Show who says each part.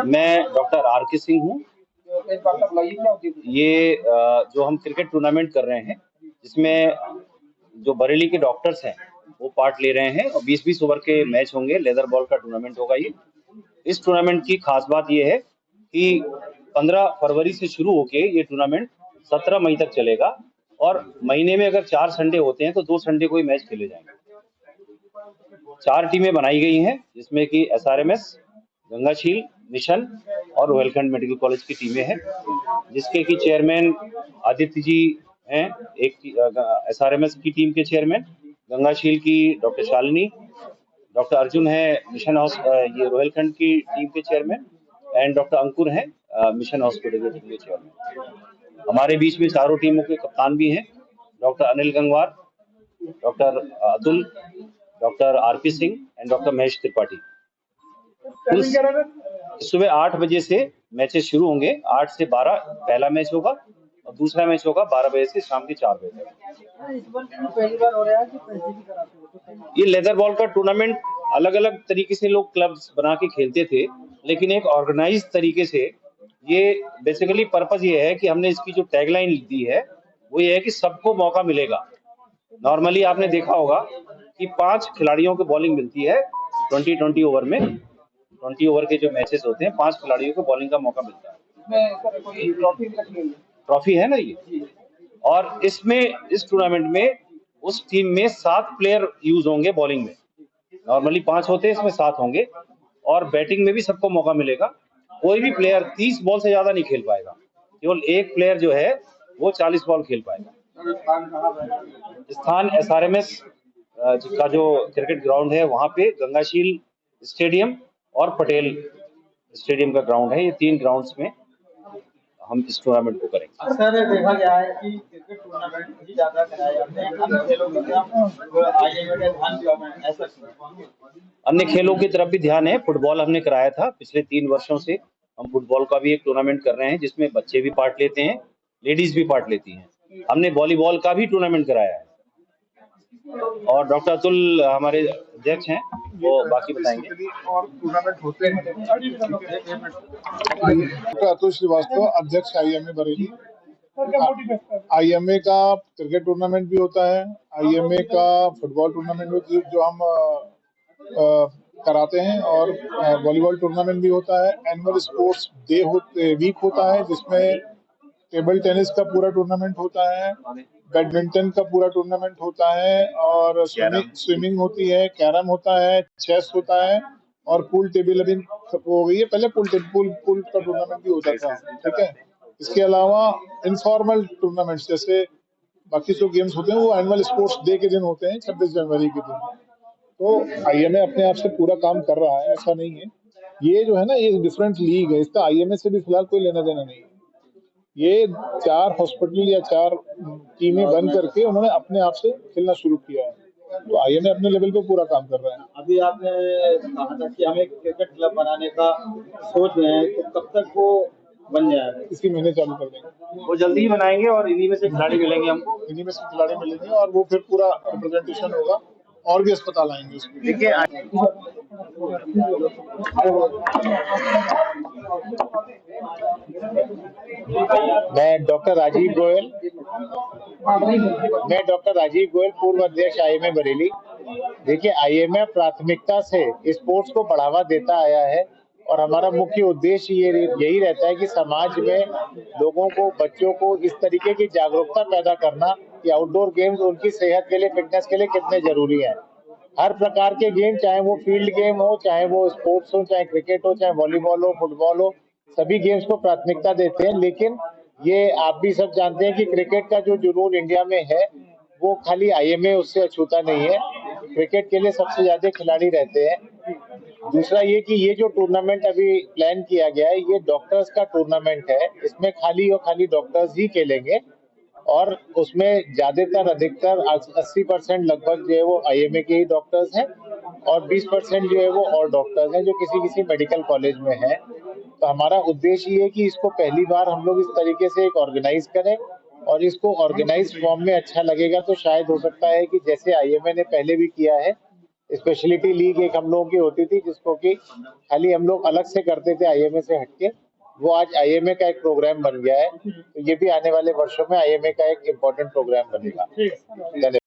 Speaker 1: मैं doctor R के सिंह हूँ। ये जो हम क्रिकेट टूर्नामेंट कर रहे हैं, जिसमें जो बरेली के डॉक्टर्स हैं वो पार्ट ले रहे हैं और 20-20 ओवर के मैच होंगे। लेदर बॉल का टूर्नामेंट होगा ये। इस टूर्नामेंट की खास बात ये है कि 15 फरवरी से शुरू होके ये टूर्नामेंट 17 मई तक चलेगा और महीने में अगर 4 संडे होते हैं तो 2 संडे को ही मैच खेले जाएंगे। 4 टीमें बनाई गई हैं, जिसमें कि SRMS, गंगाशील मिशन और रोहिलखंड मेडिकल कॉलेज की टीमें हैं, जिसके की चेयरमैन आदित्य जी हैं। एक SRMS की टीम के चेयरमैन, गंगाशील की डॉक्टर शालिनी, डॉक्टर अर्जुन है मिशन हाउस ये रोहिलखंड की टीम के चेयरमैन, एंड डॉक्टर अंकुर हैं मिशन हॉस्पिटल के टीम के चेयरमैन। हमारे बीच में चारों टीमों के कप्तान भी हैं, doctor Anil Gangwar, doctor Atul, doctor RP Singh and doctor Mahesh Tripathi. सुबह 8 बजे से मैचेस शुरू होंगे। 8 से 12 पहला मैच होगा और दूसरा मैच होगा 12 बजे से शाम के 4 बजे तक। ये लेदर बॉल का टूर्नामेंट अलग अलग तरीके से लोग क्लब्स बना के खेलते थे, लेकिन एक ऑर्गेनाइज तरीके से ये बेसिकली पर्पस ये है कि हमने इसकी जो टैगलाइन दी है वो ये है कि सबको मौका मिलेगा। नॉर्मली आपने देखा होगा कि 5 खिलाड़ियों को बॉलिंग मिलती है 20 ओवर में। 20 ओवर के जो मैचेस होते हैं 5 खिलाड़ियों को बॉलिंग का मौका मिलता है। ट्रॉफी है ना ये। और इसमें इस टूर्नामेंट में उस टीम में 7 प्लेयर यूज होंगे बॉलिंग में। नॉर्मली 5 होते हैं, इसमें 7 होंगे। और बैटिंग में भी सबको मौका मिलेगा। कोई भी प्लेयर 30 बॉल से ज्यादा नहीं खेल पाएगा। केवल एक प्लेयर जो है वो 40 बॉल खेल पाएगा। स्थान SRMS का जो क्रिकेट ग्राउंड है वहाँ पे गंगाशील स्टेडियम और पटेल स्टेडियम का ग्राउंड है। ये 3 ग्राउंड्स में हम इस टूर्नामेंट को करेंगे।
Speaker 2: सर देखा गया है कि क्रिकेट टूर्नामेंट ही ज्यादा कराए जाते हैं, अन्य खेलों की तरफ IMA का ध्यान कम है, ऐसा क्यों?
Speaker 1: अन्य खेलों की तरफ भी ध्यान है। फुटबॉल हमने कराया था पिछले 3 वर्षों से। हम फुटबॉल का भी एक टूर्नामेंट कर रहे हैं, जिसमें बच्चे भी पार्ट लेते हैं, लेडीज भी पार्ट लेती हैं। हमने वॉलीबॉल का भी टूर्नामेंट कराया है और डॉक्टर अतुल हमारे अध्यक्ष हैं, वो बाकी बताएंगे।
Speaker 3: और टूर्नामेंट होते हैं। डॉक्टर अतुल श्रीवास्तव, अध्यक्ष IMA बरेली। IMA का क्रिकेट टूर्नामेंट भी होता है, IMA का फुटबॉल टूर्नामेंट भी जो हम कराते हैं, और वॉलीबॉल टूर्नामेंट भी होता है। एनुअल स्पोर्ट्स डे वीक होता है, जिसमें टेबल टेनिस का पूरा टूर्नामेंट होता है, बैडमिंटन का पूरा टूर्नामेंट होता है, और स्विमिंग होती है, कैरम होता है, चेस होता है, और पूल टेबल अभी हो गई है। पहले पूल का टूर्नामेंट भी होता था, ठीक है। इसके अलावा इनफॉर्मल टूर्नामेंट्स जैसे बाकी जो गेम्स होते हैं वो एनुअल स्पोर्ट्स डे के दिन होते हैं, 26 जनवरी के दिन। तो IMA अपने आप से पूरा काम कर रहा है, ऐसा नहीं है। ये जो है ना, ये डिफरेंट लीग है, इसका IMA से भी फिलहाल कोई लेना देना नहीं है। ये 4 हॉस्पिटल या 4 टीमें बन करके उन्होंने अपने आप से खेलना शुरू किया है। तो IMA अपने लेवल पे पूरा काम कर रहा है।
Speaker 2: अभी आपने कहा था कि हमें क्रिकेट क्लब बनाने का सोच रहे हैं, तो कब तक वो बन जाएगा?
Speaker 3: इसी महीने चालू कर देंगे।
Speaker 1: वो जल्दी ही बनाएंगे और इन्हीं में से खिलाड़ी मिलेंगे हमको।
Speaker 3: इन्हीं में से खिलाड़ी मिलेंगे और वो फिर पूरा रिप्रेजेंटेशन होगा, और भी अस्पताल आएंगे उसमें।
Speaker 1: देखिए,
Speaker 4: मैं डॉक्टर राजीव गोयल, पूर्व अध्यक्ष IMA बरेली। देखिए, IMA प्राथमिकता से स्पोर्ट्स को बढ़ावा देता आया है, और हमारा मुख्य उद्देश्य यही रहता है कि समाज में लोगों को, बच्चों को इस तरीके की जागरूकता पैदा करना कि आउटडोर गेम्स उनकी सेहत के लिए, फिटनेस के लिए कितने जरूरी हैं। हर प्रकार के गेम, चाहे वो फील्ड गेम हो, चाहे वो स्पोर्ट्स हो, चाहे क्रिकेट हो, चाहे वॉलीबॉल हो, फुटबॉल हो, सभी गेम्स को प्राथमिकता देते हैं। लेकिन ये आप भी सब जानते हैं कि क्रिकेट का जो जुनून इंडिया में है वो खाली IMA उससे अछूता नहीं है। क्रिकेट के लिए सबसे ज्यादा खिलाड़ी रहते हैं। दूसरा ये कि ये जो टूर्नामेंट अभी प्लान किया गया है, ये डॉक्टर्स का टूर्नामेंट है। इसमें खाली और खाली डॉक्टर्स ही खेलेंगे, और उसमें ज्यादातर, अधिकतर 80% लगभग जो है वो IMA के ही डॉक्टर्स हैं, और 20% जो है वो और डॉक्टर्स हैं जो किसी किसी मेडिकल कॉलेज में हैं। तो हमारा उद्देश्य ये है कि इसको पहली बार हम लोग इस तरीके से एक ऑर्गेनाइज करें, और इसको ऑर्गेनाइज फॉर्म में अच्छा लगेगा तो शायद हो सकता है कि जैसे IMA ने पहले भी किया है, स्पेशलिटी लीग एक हम लोगों की होती थी, जिसको कि खाली हम लोग अलग से करते थे आईएमए से हटके, वो आज आईएमए का एक प्रोग्राम बन गया है। तो ये भी आने वाले वर्षों में आईएमए का एक इम्पोर्टेंट प्रोग्राम बनेगा। धन्यवाद।